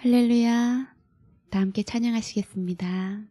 할렐루야. 다 함께 찬양하시겠습니다.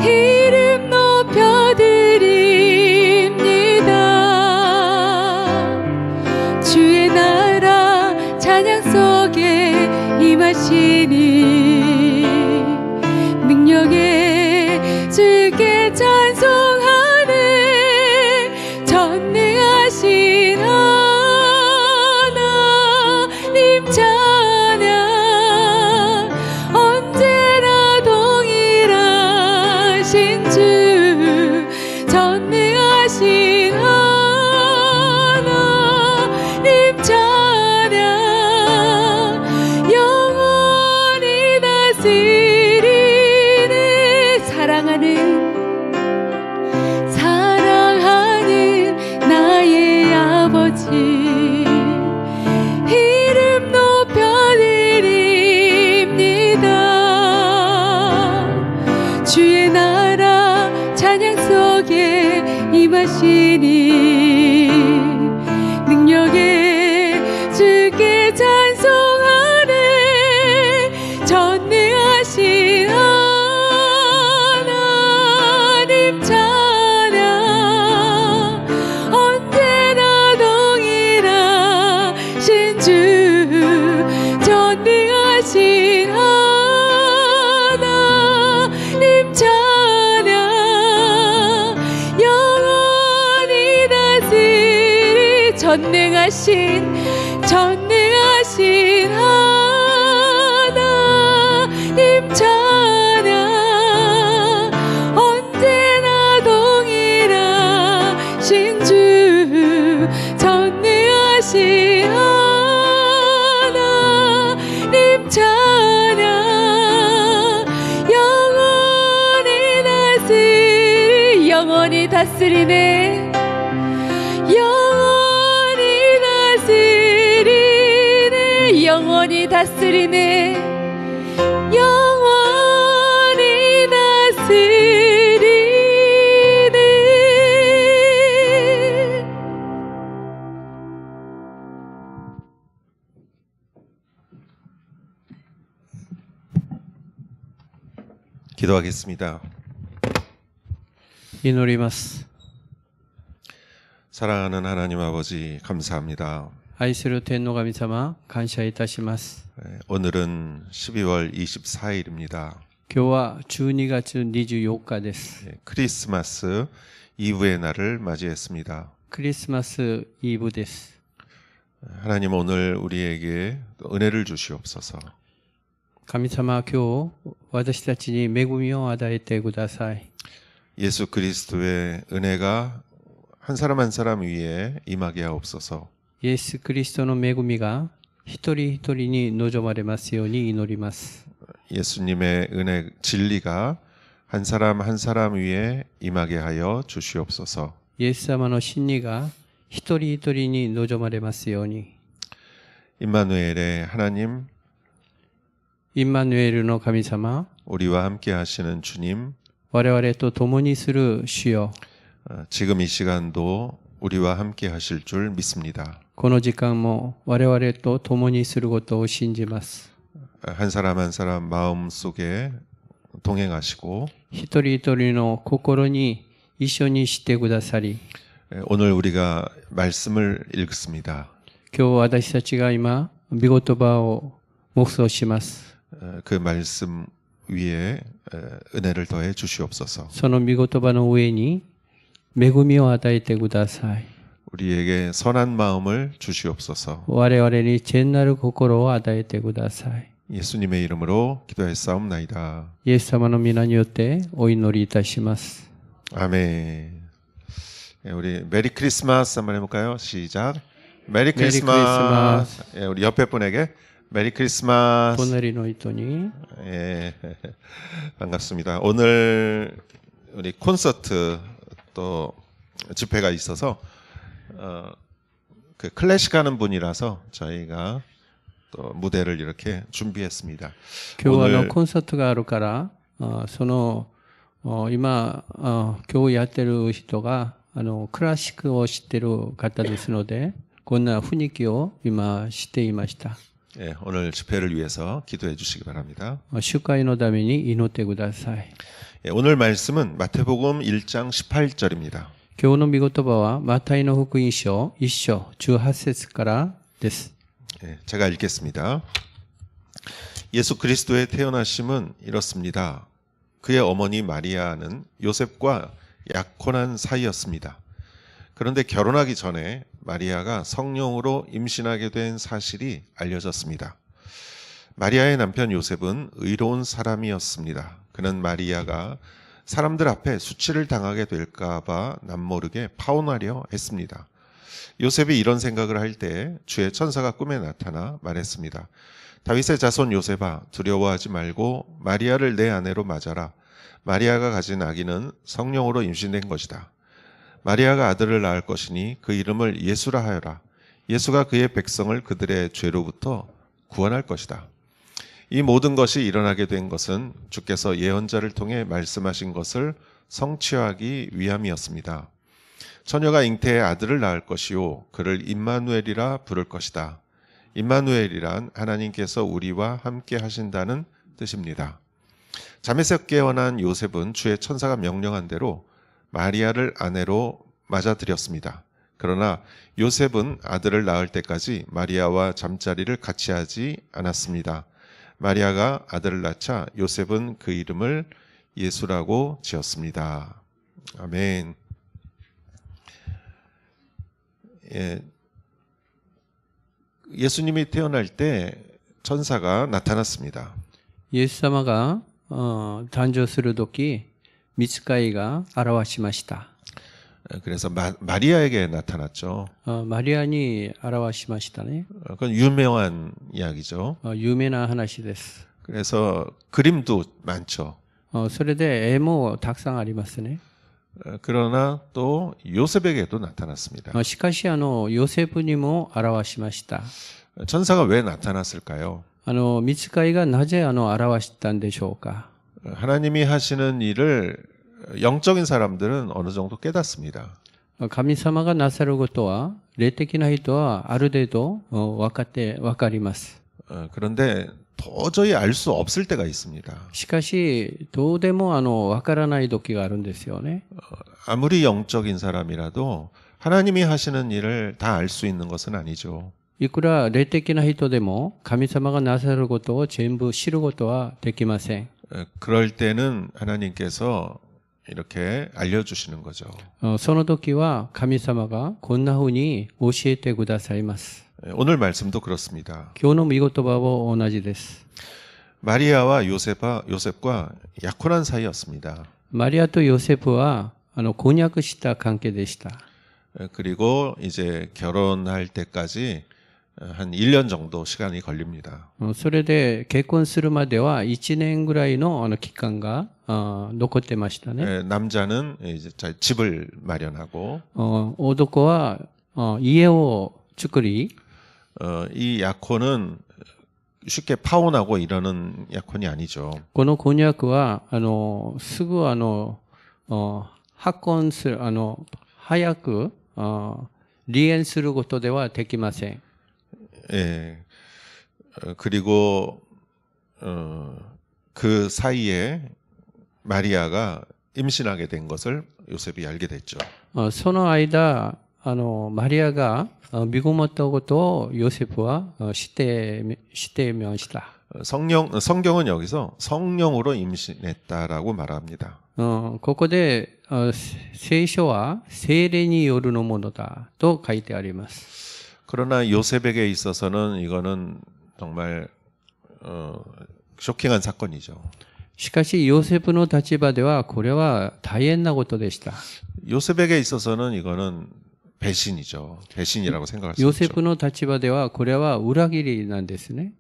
이름 높여드립니다. 주의 나라 찬양 속에 임하시니 능력에 주께 찬송하네. 전능하신 하나님 찬양 언제나 동일하신 주. 전능하신 하나님 찬양 영원히 다스리네. 사랑하는 나의 아버지 이름 높여드립니다. 주의 나라 찬양 속에 임하시니 능력에 주께 찬송하네. 전능하신 하나님 찬양 언제나 동일하신 주. 전능하신 하나님 찬양 영원히 다스리. 전능하신 하나님 찬양 언제나 동일하신 주. 전능하신 하나님 찬양 영원히 다스리네. 영원히 다스리 영원히 다스리네 영원히 다스리네 기도하겠습니다. 祈ります。 사랑하는 하나님 아버지 감사합니다. 愛する天皇神様、感謝いたします。 오늘은 12월 24일입니다. 今日は12月24日です。 크리스마스 이브의 날을 맞이했습니다. クリスマスイブです。 하나님 오늘 우리에게 은혜를 주시옵소서. 神様、今日私たちに恵みを与えてください。 예수 그리스도의 은혜가 한 사람 한 사람 위에 임하게 하옵소서. イエス・クリストの恵みが一人一人に望まれますように祈ります。 예수님의 은혜 진리가 한 사람 한 사람 위에 임하게 하여 주시옵소서. イエス様の真理が一人一人に望まれますように。 임마누엘의 하나님, インマヌエルの神様、 우리와 함께 하시는 주님, 我々と共にする主よ。 지금 이 시간도 우리와 함께 하실 줄 믿습니다. この時間も我々と共にすることを信じます。 한 사람 한 사람 마음 속에 동행하시고 一人一人の心に一緒にしてくださり、 오늘 우리가 말씀을 읽습니다. 今日私たちが今、御言葉を黙想します。 그 말씀 위에 은혜를 더해 주시옵소서. その御言葉の上に恵みを与えてください。 우리에게 선한 마음을 주시옵소서. 我々に善なる心を与えてください。 예수님의 이름으로 기도했사옵나이다. イエス様の皆によってお祈りいたします。 아멘. 우리 메리 크리스마스 한번 해볼까요? 시작. 메리 크리스마스. 크리스마스. 우리 옆에 분에게 메리 크리스마스. 隣の人に 예, 반갑습니다. 오늘 우리 콘서트 또 집회가 있어서 그 클래식 하는 분이라서 저희가 또 무대를 이렇게 준비했습니다. 今日は 오늘 コンサートがあるから、その今今日やってる人がクラシックを知ってる方ですので、こんな雰囲気を今していました。 예, 오늘 집회를 위해서 기도해 주시기 바랍니다. 集会のために祈ってください。 예, 오늘 말씀은 마태복음 1장 18절입니다. 今日の御言葉はマタイの福音書1章18節からです。 예, 제가 읽겠습니다. 예수 그리스도의 태어나심은 이렇습니다. 그의 어머니 마리아는 요셉과 약혼한 사이였습니다. 그런데 결혼하기 전에 마리아가 성령으로 임신하게 된 사실이 알려졌습니다. 마리아의 남편 요셉은 의로운 사람이었습니다. 그는 마리아가 사람들 앞에 수치를 당하게 될까 봐 남모르게 파혼하려 했습니다. 요셉이 이런 생각을 할 때 주의 천사가 꿈에 나타나 말했습니다. 다윗의 자손 요셉아, 두려워하지 말고 마리아를 내 아내로 맞아라. 마리아가 가진 아기는 성령으로 임신된 것이다. 마리아가 아들을 낳을 것이니 그 이름을 예수라 하여라. 예수가 그의 백성을 그들의 죄로부터 구원할 것이다. 이 모든 것이 일어나게 된 것은 주께서 예언자를 통해 말씀하신 것을 성취하기 위함이었습니다. 처녀가 잉태의 아들을 낳을 것이요 그를 임마누엘이라 부를 것이다. 임마누엘이란 하나님께서 우리와 함께 하신다는 뜻입니다. 잠에서 깨어난 요셉은 주의 천사가 명령한 대로 마리아를 아내로 맞아들였습니다. 그러나 요셉은 아들을 낳을 때까지 마리아와 잠자리를 같이 하지 않았습니다. 마리아가 아들을 낳자 요셉은 그 이름을 예수라고 지었습니다. 아멘. 예, 예수님이 태어날 때 천사가 나타났습니다. イエス様が誕生するとき、御使いが表しました。 그래서 마리아에게 나타났죠. マリアに表しましたね。 그건 유명한 이야기죠. 有名な話です。 그래서 그림도 많죠. それで絵もたくさんありますね。 그러나 또 요셉에게도 나타났습니다. しかしヨセフにも表しました。 천사가 왜 나타났을까요? 見つかいがなぜ表したんでしょうか。 하나님이 하시는 일을 영적인 사람들은 어느 정도 깨닫습니다. 神様がなさることは、霊的な人はある程度わかります。 그런데 도저히 알 수 없을 때가 있습니다. しかし、どうでもわからない時があるんですよね。 아무리 영적인 사람이라도 하나님이 하시는 일을 다 알 수 있는 것은 아니죠. いくら霊的な人でも、神様がなさることを全部知ることはできません。 그럴 때는 하나님께서 이렇게 알려주시는 거죠. その時は神様がこんな風に教えてくださいます。 오늘 말씀도 그렇습니다. 今日の御言葉は同じです。 마리아와 요셉과 약혼한 사이였습니다. マリアとヨセフは婚約した関係でした。 그리고 이제 결혼할 때까지 한 1년 정도 시간이 걸립니다. それで結婚するまでは1年ぐらいの期間が残ってましたね。 남자는 이제 집을 마련하고 男は家を作り、 이 약혼은 쉽게 파혼하고 이러는 약혼이 아니죠. この婚約はすぐ発婚する早く離縁することではできません。 예. 그리고 그 사이에 마리아가 임신하게 된 것을 요셉이 알게 됐죠. その間マリアが身ごもったことをヨセフは知っていました。 성경은 여기서 성령으로 임신했다라고 말합니다. ここで聖書は聖霊によるのものだと書いてあります。 그러나 요셉에게 있어서는 이거는 정말 쇼킹한 사건이죠. しかしヨセフの立場ではこれは大変なことでした。 요셉에게 있어서는 이거는 배신이죠. 배신이라고 생각할 수 ヨ 있죠. セフの立場ではこれは裏切りなんですね。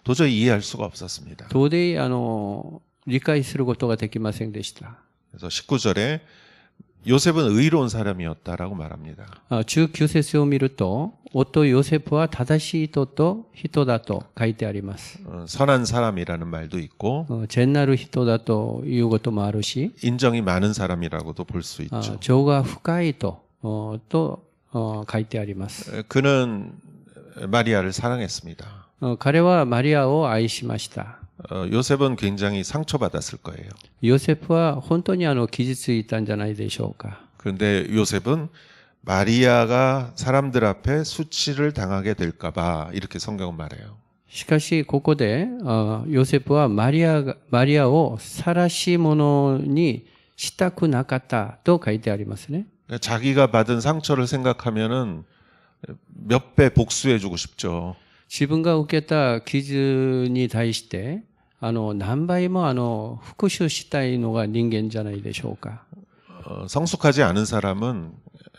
도저히 이해할 수가 없었습니다. 到底理解することができませんでした。 그래서 19절에 요셉은 의로운 사람이었다라고 말합니다. 19節を見ると、夫ヨセフは正しい人だと書いてあります。 선한 사람이라는 말도 있고 善なる人だということもあるし、 인정이 많은 사람이라고도 볼 수 있죠. 情が深いと書いてあります。 그는 마리아를 사랑했습니다. 彼はマリアを愛しました。 요셉은 굉장히 상처받았을 거예요. ヨセフは本当に傷ついたんじゃないでしょうか。 그런데 요셉은 마리아가 사람들 앞에 수치를 당하게 될까봐 이렇게 성경은 말해요. しかしここでヨセフはマリアを晒し者にしたくなかったと書いてありますね。 자기가 받은 상처를 생각하면은 몇 배 복수해주고 싶죠. 自分が受けた傷に対して何倍も復讐したいのが人間じゃないでしょうか。 성숙하지 않은 사람은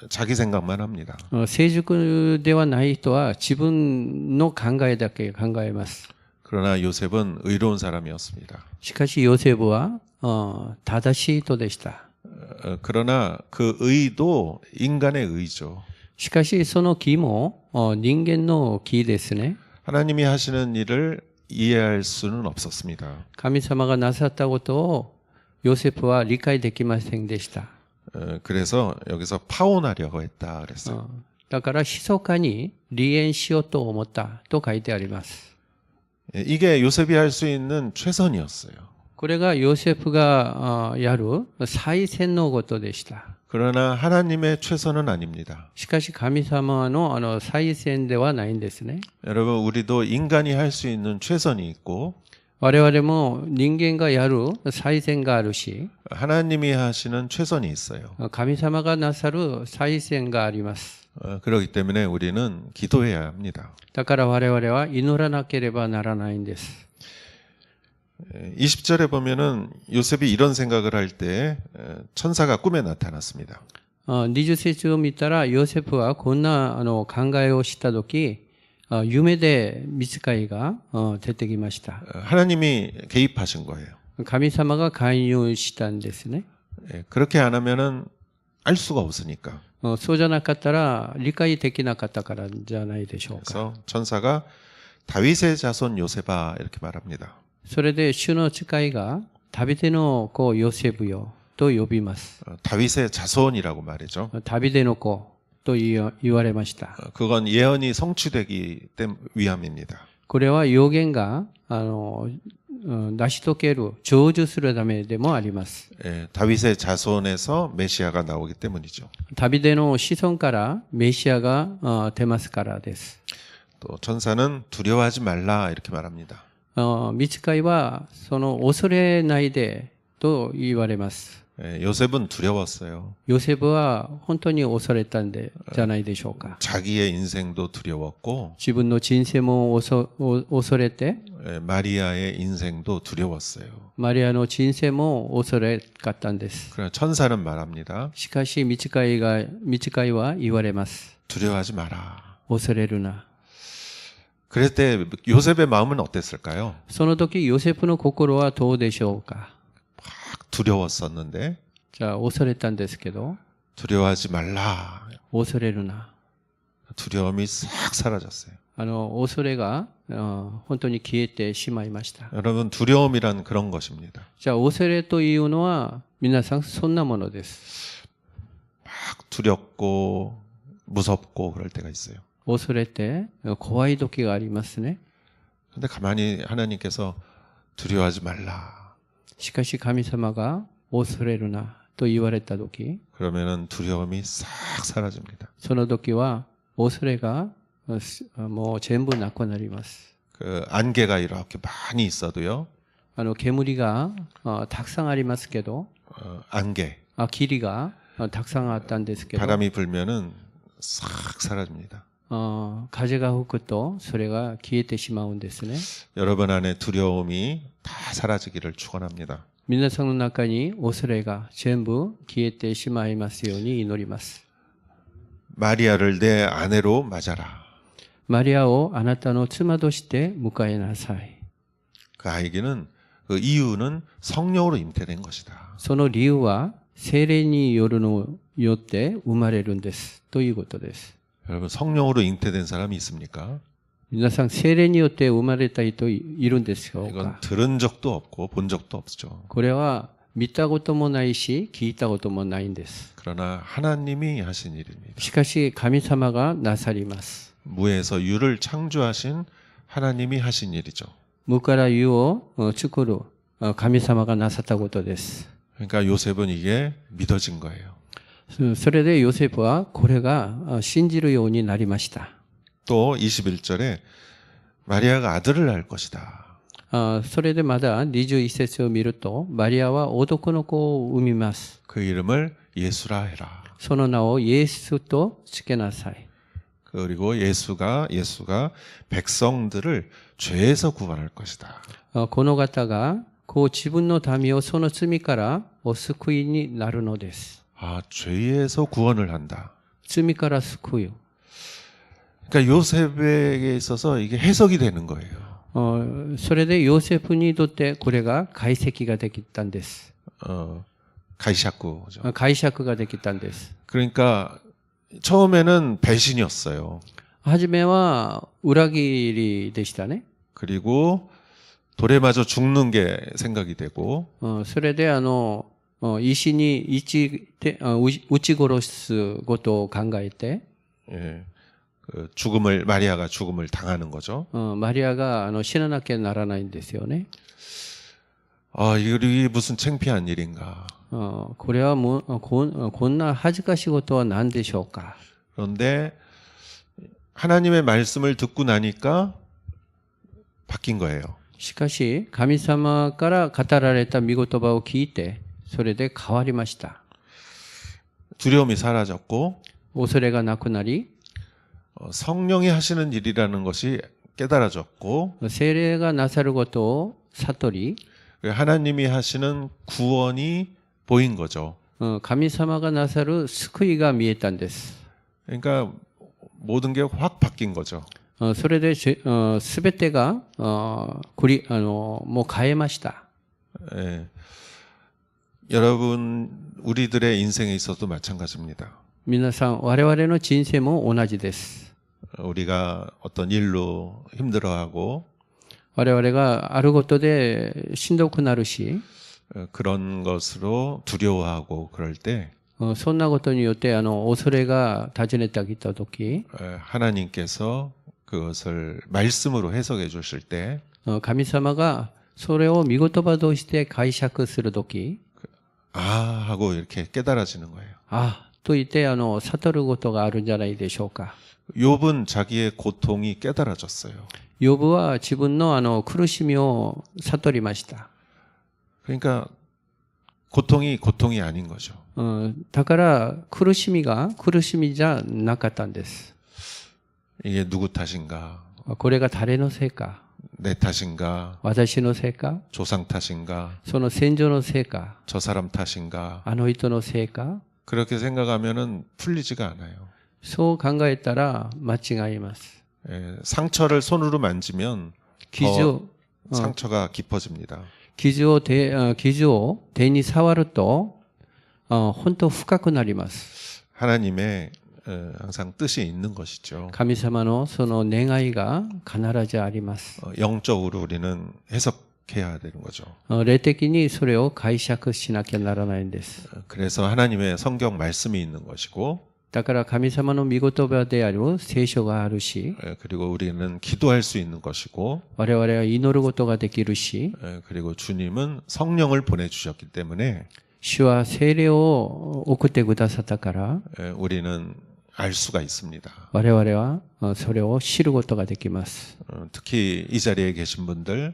자기 생각만 합니다. 成熟ではない人は自分の考えだけ考えます。 그러나 요셉은 의로운 사람이었습니다. しかしヨセフは正しい人でした。 그러나 그 의도 인간의 의죠. しかしその義も人間の義ですね。 하나님이 하시는 일을 이해할 수는 없었습니다. 神様がなさったことをヨセフは理解できませんでした。 그래서 여기서 파혼하려고 했다 그랬어요. だから密かに離縁しようと思ったと書いてあります。 이게 요셉이 할 수 있는 최선이었어요. これがヨセフがやる最善のことでした。 그러나 하나님의 최선은 아닙니다. しかし神様の最善ではないんですね。 여러분 우리도 인간이 할 수 있는 최선이 있고 我々も人間がやる最善があるし、 하나님이 하시는 최선이 있어요. 神様がなさる最善があります。 그렇기 때문에 우리는 기도해야 합니다. だから我々は祈らなければならないんです。 20절에 보면은 요셉이 이런 생각을 할 때 천사가 꿈에 나타났습니다. 20節を見たらヨセフはこんな考えをしたとき、夢で見つかりが出てきました。 하나님이 개입하신 거예요. 神様が介入したんですね。 그렇게 안 하면은 알 수가 없으니까. そうじゃなかったら理解できなかったからじゃないでしょうか。 그래서 천사가 다윗의 자손 요셉아 이렇게 말합니다. それで主の誓いがダビデの子ヨセフよと呼びます。 다윗의 자손이라고 말이죠. ダビデの子と言われました。 그건 예언이 성취되기 위함입니다. これは予言が成し遂げる成就するためでもあります。 예, 다윗의 자손에서 메시아가 나오기 때문이죠. ダビデの子孫からメシアが出ますからです。 또 천사는 두려워하지 말라 이렇게 말합니다. 御使いはその恐れないでと言われます。 예, 요셉은 두려웠어요. ヨセフは本当に恐れたんでじゃないでしょうか。 자기의 인생도 두려웠고 自分の人生も恐れて、 예, 마리아의 인생도 두려웠어요. マリアの人生も恐れかったんです。 그러나 천사는 말합니다. しかし御使いは言われます。 두려워하지 마라. 恐れるな。 그럴 때 요셉의 마음은 어땠을까요? その時ヨセフの心はどうでしょうか。 두려웠었는데 じゃあ恐れたんですけど、 두려워하지 말라. 恐れるな。 두려움이 싹 사라졌어요. 恐れが本当に消えてしまいました。 여러분 두려움이란 그런 것입니다. じゃあ恐れというのは皆さんそんなものです。 막 두렵고 무섭고 그럴 때가 있어요. 恐れて怖い時がありますね。 근데 가만히 하나님께서 두려워하지 말라. しかし神様が恐れるなと言われた時、 그러면은 두려움이 싹 사라집니다. その時は恐れがもう全部なくなります。 그 안개가 이렇게 많이 있어도요. 煙がたくさんありますけど、 안개. 霧がたくさんあったんですけど、 바람이 불면은 싹 사라집니다. 風が吹くとそれが消えてしまうんですね。 여러분 안에 두려움이 다 사라지기를 축원합니다. 皆さんの中に恐れが全部消えてしまいますように祈ります。 마리아를 내 아내로 맞아라. マリアをあなたの妻として迎えなさい。 그 아이기는 그 이유는 성령으로 잉태된 것이다. その理由は聖霊によって生まれるんですということです。 여러분 성령으로 잉태된 사람이 있습니까? 皆さん聖霊によって生まれた人いるんですよ 이건 か。 들은 적도 없고 본 적도 없죠. これは見たこともないし聞いたこともないんです。 그러나 하나님이 하신 일입니다. しかし神様がなさります。 무에서 유를 창조하신 하나님이 하신 일이죠. 無から有を作る神様がなさったことです。 그러니까 요셉은 이게 믿어진 거예요. それでヨセフはこれが信じるようになりました。 또 21절에 마리아가 아들을 낳을 것이다. それでまだ21節を見ると、マリアは男の子を産みます。 그 이름을 예수라 해라. その名をイエスとつけなさい。 그리고 예수가 백성들을 죄에서 구원할 것이다. この方が自分の民をその罪からお救いになるのです。 아, 죄에서 구원을 한다. 罪から救う。 그러니까 요셉에게 있어서 이게 해석이 되는 거예요. それでヨセフにとってこれが解析ができたんです。 가이샤쿠죠. 解釈ができたんです。 그러니까 처음에는 배신이었어요. 初めは裏切りでしたね。 그리고 돌에 맞아 죽는 게 생각이 되고 それで石に撃ち殺すことを考えて、 예, 마리아가 죽음을 당하는 거죠. マリアが死ななきゃならないんですよね。 아, 이게 무슨 창피한 일인가. これはもうこんな恥ずかしいことは何でしょうか。 그런데 하나님의 말씀을 듣고 나니까 바뀐 거예요. しかし神様から語られた御言葉を聞いて、それで変わりました。 두려움이 사라졌고 恐れがなくなり、 성령이 하시는 일이라는 것이 깨달아졌고 聖霊がなさることを悟り、 하나님이 하시는 구원이 보인 거죠. 神様がなさる救いが見えたんです。 그러니까 모든 게 확 바뀐 거죠. それで全てがもう変えました。 예. 여러분 우리들의 인생에 있어도 마찬가지입니다. 皆さん、我々の人生も同じです。 우리가 어떤 일로 힘들어하고 我々があることでしんどくなるし、 그런 것으로 두려워하고 그럴 때 そんなことによって恐れが訪ねてきたとき、 하나님께서 그것을 말씀으로 해석해 주실 때 神様がそれを御言葉として解釈するとき、 아 하고 이렇게 깨달아지는 거예요. あと言って悟ることがあるんじゃないでしょうか。 욥은 자기의 고통이 깨달아졌어요. ヨブは自分の苦しみを悟りました。 그러니까 고통이 아닌 거죠. だから苦しみが苦しみじゃなかったんです。 이게 누구 탓인가? これが誰のせいか、 내 탓인가? 私のせいか、 조상 탓인가? その先祖のせいか、 저 사람 탓인가? あの人のせいか、 그렇게 생각하면은 풀리지가 않아요. そう考えたら間違います。 상처를 손으로 만지면 傷を 상처가 깊어집니다. 傷を手に触ると本当深くなります。 하나님의 항상 뜻이 있는 것이죠. 神様のその願いが必ずあります。 영적으로 우리는 해석해야 되는 거죠. 霊的にそれを解釈しなきゃならないんです。 그래서 하나님의 성경 말씀이 있는 것이고 だから神様の御言葉である聖書があるし、 그리고 우리는 기도할 수 있는 것이고 我々は祈ることができるし、 그리고 주님은 성령을 보내주셨기 때문에 主は聖霊を送ってくださったから、 우리는 알 수가 있습니다. 我々はそれを知ることができます。 특히 이 자리에 계신 분들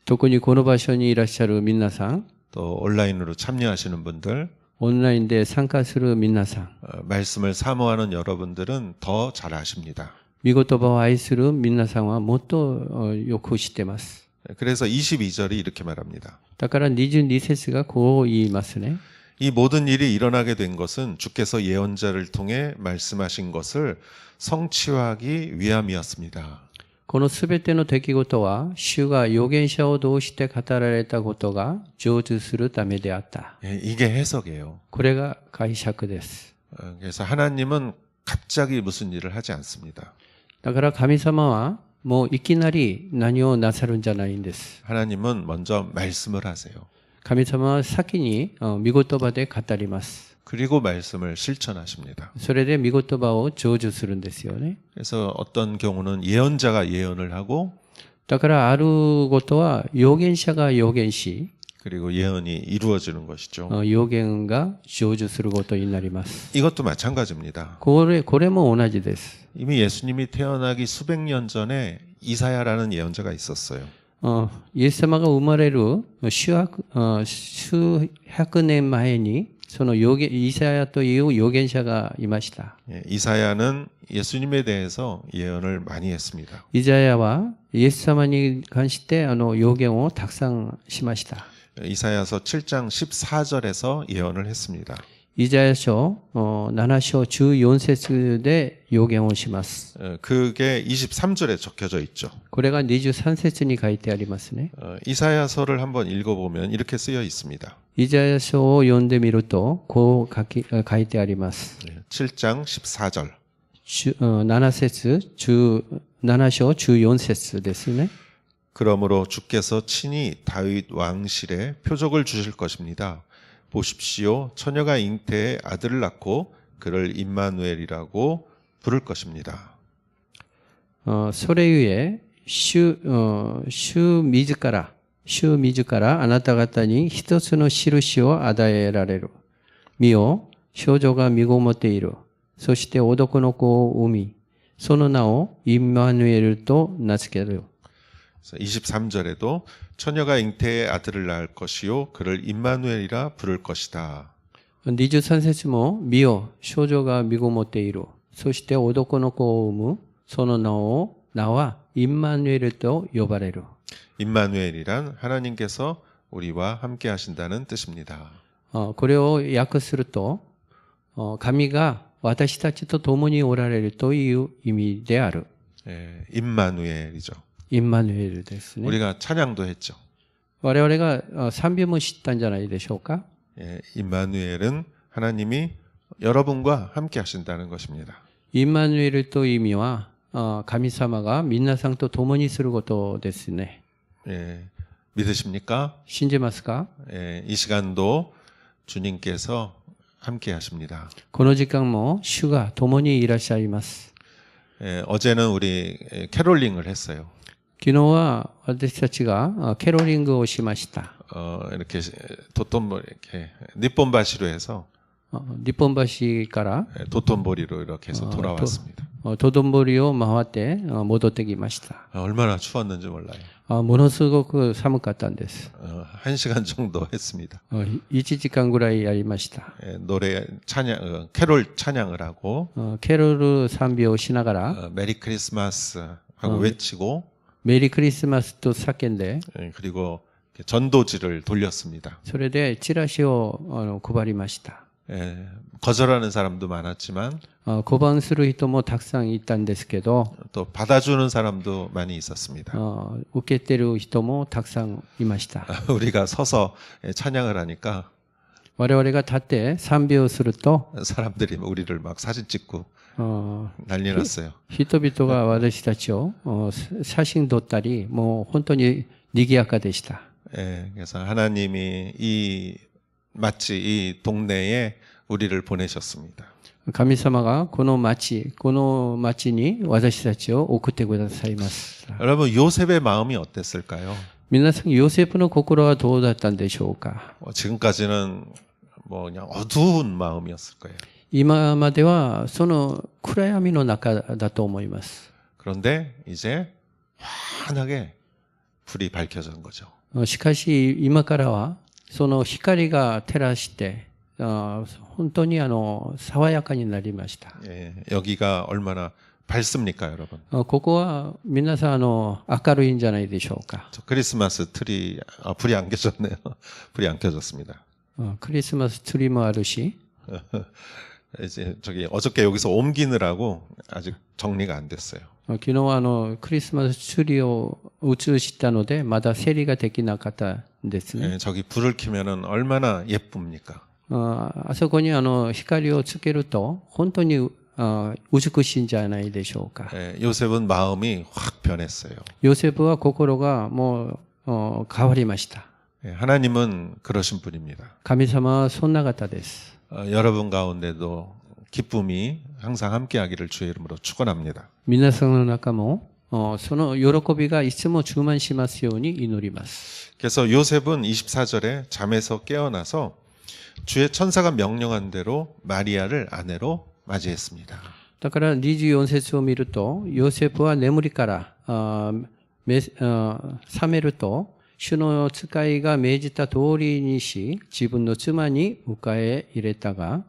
特にこの場所にいらっしゃる皆さん、 또 온라인으로 참여하시는 분들 オンラインで参加する皆さん、 말씀을 사모하는 여러분들은 더 잘 아십니다. 御言葉を愛する皆さんはもっとよく知っています。 그래서 22절이 이렇게 말합니다. だから22節がこう言いますね。 이 모든 일이 일어나게 된 것은 주께서 예언자를 통해 말씀하신 것을 성취하기 위함이었습니다. このすべての出来事は、主が預言者を通して語られたことが成就するためであった。 이게 해석이에요. これが解釈です。 그래서 하나님은 갑자기 무슨 일을 하지 않습니다. だから神様はもういきなり何をなさるんじゃないんです。 하나님은 먼저 말씀을 하세요. 神様は先に御言葉で語ります。 그리고 말씀을 실천하십니다. それで御言葉を成就するんですよね。 그래서 어떤 경우는 예언자가 예언을 하고 だからあることは預言者が預言し、 그리고 예언이 이루어지는 것이죠. 預言が成就することになります。 이것도 마찬가지입니다. これも同じです。 이미 예수님이 태어나기 수백 년 전에 이사야라는 예언자가 있었어요. イエス様が生まれる数百年前にそのイサヤという預言者がいました。 이사야는 예수님에 대해서 예언을 많이 했습니다. イザヤはイエス様に関して預言をたくさんしました。 이사야서 7장 14절에서 예언을 했습니다. イザヤ書7章14節で預言をします。 그게 23절에 적혀져 있죠. これが23節に書いてありますね。 이사야서를 한번 읽어보면 이렇게 쓰여 있습니다. イザヤ書を読んでみるとこう書いてあります。 7장 14절. 7節7章14節ですね。 그러므로 주께서 친히 다윗 왕실에 표적을 주실 것입니다. 보십시오. 처녀가 잉태에 아들을 낳고 그를 임마누엘이라고 부를 것입니다. それゆえ主自らあなた方に一つの印を与えられる。見よ、少女が身ごもっている。そして男の子を産み、その名をインマヌエルと名付ける。 23절에도 처녀가 잉태에 아들을 낳을 것이요 그를 임마누엘이라 부를 것이다. 23節も見よ、少女が身ごもっている。そして男の子を産む。その名はインマヌエルと呼ばれる。 임마누엘이란 하나님께서 우리와 함께 하신다는 뜻입니다. これを訳すると、神が私たちと共におられるという意味である。 임마누엘이죠. インマヌエルですね。 우리가 찬양도 했죠. 我々が賛美も知ったんじゃないでしょうか。 임마누엘은 하나님이 여러분과 함께 하신다는 것입니다. インマヌエルという意味は、神様が皆さんと共にすることですね。 믿으십니까? 信じますか？ 이 시간도 주님께서 함께 하십니다. この時間も主が共にいらっしゃいます。 어제는 우리 캐롤링을 했어요. 昨日は私たちがキャロリングをしました。 이렇게 도톤보리 이렇게 니폰바시로 해서 日本橋から 도톤보리로 이렇게 해서 돌아왔습니다. トドンボリを回って戻ってきました。 얼마나 추웠는지 몰라요. ものすごく寒かったんです。 1시간 정도 했습니다. 1時間ぐらいやりました。 노래 찬양, 캐롤 찬양을 하고 キャロル賛美をしながら 메리 크리스마스 하고 외치고 メリークリスマスと叫んで、 그리고 전도지를 돌렸습니다. それでチラシを配りました。 거절하는 사람도 많았지만 拒反する人もたくさんいたんですけど、 또 받아주는 사람도 많이 있었습니다. 受けてる人もたくさんいました。 우리가 서서 찬양을 하니까 我々が立って賛美をすると、 사람들이 우리를 막 사진 찍고 あ 난리 났어요. 人々が私たちを写真撮ったり、もう本当に賑やかでした。 그래서 하나님이 이 마치 이 동네에 우리를 보내셨습니다. 神様がこの町に私たちを送ってくださいます。 여러분 요셉의 마음이 어땠을까요? 皆さん、ヨセフの心はどうだったんでしょうか？ 지금까지는 뭐 그냥 어두운 마음이었을 거예요. 今まではその暗闇の中だと思います。 그런데 이제 환하게 불이 밝혀진 거죠. しかし今からはその光が照らして本当に爽やかになりました。 여기가 얼마나 밝습니까, 여러분? ここは皆さん明るいんじゃないでしょうか。 저 크리스마스 트리 불이 안 켜졌네요. 불이 안 켜졌습니다. クリスマスツリーもあるし、 이제 저기 어저께 여기서 옮기느라고 아직 정리가 안 됐어요. 昨日はクリスマスツリーを移したのでまだ整理ができなかったんですね。 저기 불을 켜면은 얼마나 예쁩니까? あそこに光をつけると本当に美しいんじゃないでしょうか。 요셉은 마음이 확 변했어요. ヨセフは心がもう変わりました。 하나님은 그러신 분입니다. 神様はそんな方です。 여러분 가운데도 기쁨이 항상 함께하기를 주의 이름으로 축원합니다. 皆さんの中もその喜びがいつも充満しますように祈ります。 그래서 요셉은 24절에 잠에서 깨어나서 주의 천사가 명령한 대로 마리아를 아내로 맞이했습니다. だから24節を見ると、ヨセフは眠りから覚めると、主の使いが命じた通りにし、自分の妻に迎え入れたが、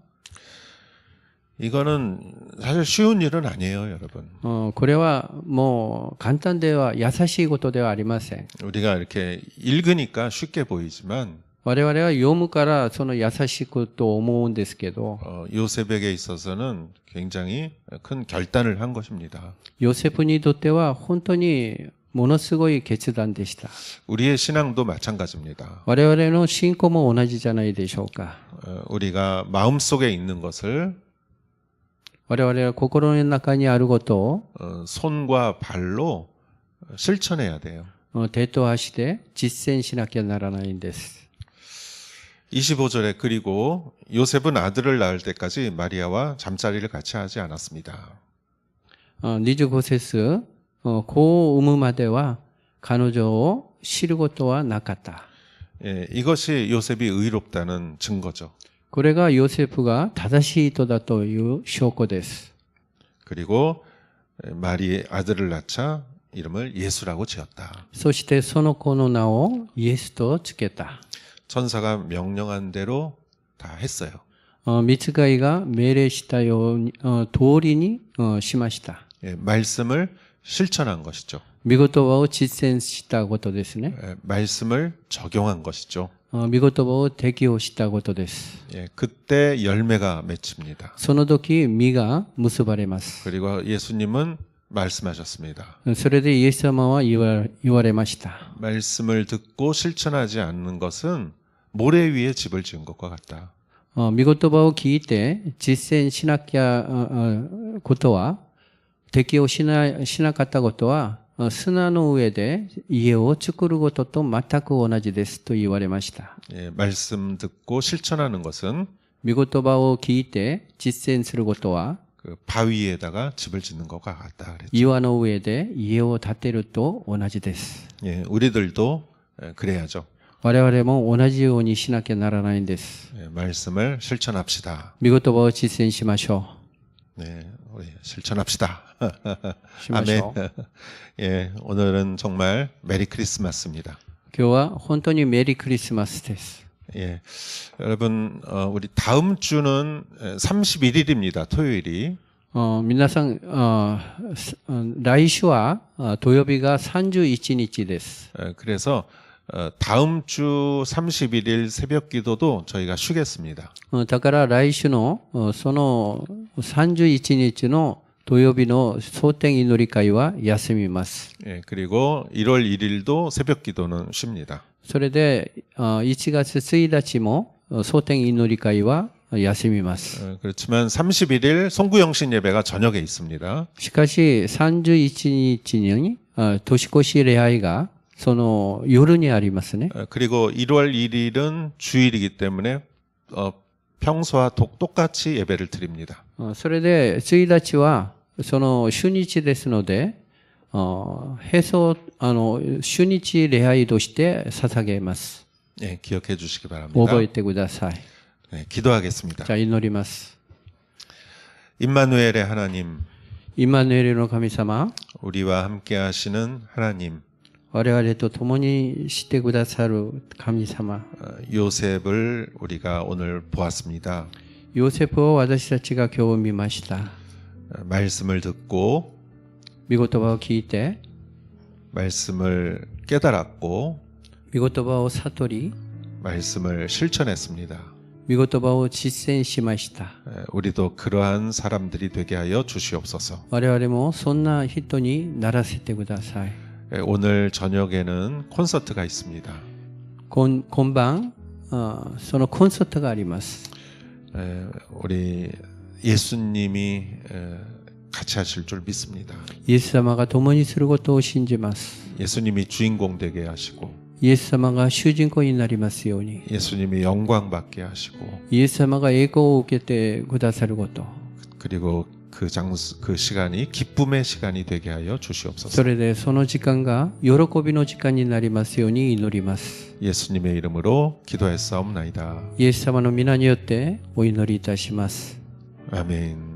이거는 사실 쉬운 일은 아니에요, 여러분. これはもう簡単では優しいことではありません。 우리가 이렇게 읽으니까 쉽게 보이지만 我々は読むからその優しくと思うんですけど、 요셉에게 있어서는 굉장히 큰 결단을 한 것입니다. ヨセフにとっては本当にものすごい決断でした。 우리의 신앙도 마찬가지입니다. 我々の信仰も同じじゃないでしょうか。 우리가 마음속에 있는 것을 我々は心の中にあることを 손과 발로 실천해야 돼요. 手と足で実践しなきゃならないんです。 25절에 그리고 요셉은 아들을 낳을 때까지 마리아와 잠자리를 같이 하지 않았습니다. 25節、子を産むまでは彼女を知ることはなかった。 이것이 요셉이 의롭다는 증거죠. これがヨセフが正しい人だという証拠です。 그리고 마리의 아들을 낳자 이름을 예수라고 지었다. そしてその子の名をイエスとつけた。 천사가 명령한 대로 다 했어요. 御使いが命令したように、通りにしました。 말씀을 실천한 것이죠. 御言葉を実践したことですね。 말씀을 적용한 것이죠. 御言葉を適用したことです。 그때 열매가 맺힙니다. その時、実が結ばれます。 그리고 예수님은 말씀하셨습니다. それでイエス様は言われました。 말씀을 듣고 실천하지 않는 것은 모래 위에 집을 지은 것과 같다. 御言葉を聞いて実践しなきゃことは、適応しなかったことは、砂の上で家を作ることと全く同じですと言われました。 예, 말씀 듣고 실천하는 것은 御言葉を聞いて実践することは、 그 바위에다가 집을 짓는 것과 같다. 그랬죠. 岩の上で家を建てると同じです。 예, 우리들도 그래야죠. 我々も同じようにしなきゃならないんです。 예, 말씀을 실천합시다. 御言葉を実践しましょ 네, 우리 실천합시다. う。しまし 아멘. ょう。 예, 오늘은 정말 메리 크리스마스입니다. 今日は本当にメリークリスマスです。 예, 여러분, 우리 다음 주는 31일입니다. 토요일이. 皆さん、来週は土曜日が31日です。 그래서 다음 주 31일 새벽 기도도 저희가 쉬겠습니다. だから来週のその31日の土曜日の蒼天祈り会は休みます。 예, 그리고 1월 1일도 새벽 기도는 쉽니다. それで1月1日も蒼天祈り会は休みます。 그렇지만 31일 송구영신 예배가 저녁에 있습니다. しかし31日に年越し礼拝がその夜にありますね。 그리고 1월 1일은 주일이기 때문에 평소와 똑같이 예배를 드립니다. それで1日はその主日ですので、主日礼拝として捧げます。 예, 기억해 주시기 바랍니다. 覚えてください。 네, 기도하겠습니다. じゃあ祈ります。 임마누엘의 하나님, イマヌエルの神様、 우리와 함께 하시는 하나님, 我々と共にしてくださる神様、 요셉을 우리가 오늘 보았습니다. ヨセフを私たちが今日見ました。 말씀을 듣고 御言葉を聞いて、 말씀을 깨달았고 御言葉を悟り、 말씀을 실천했습니다. 御言葉を実践しました。 우리도 그러한 사람들이 되게 하여 주시옵소서. 我々もそんな人にならせてください。 오늘 저녁에는 콘서트가 있습니다. 今晩、そのコンサートがあります。 우리 예수님이 같이 하실 줄 믿습니다. イエス様が共にすることを信じます。 예수님이 주인공 되게 하시고 イエス様が主人公になりますように。 예수님이 영광 받게 하시고 イエス様が栄光を受けてくださること。 그리고 그 시간이 기쁨의 시간이 되게 하여 そ 주시옵소서. れでその時間が喜びの時間になりますように祈ります。 예수님의 이름으로 기도했사옵나이다. イエス様の皆によってお祈りいたします。 아멘.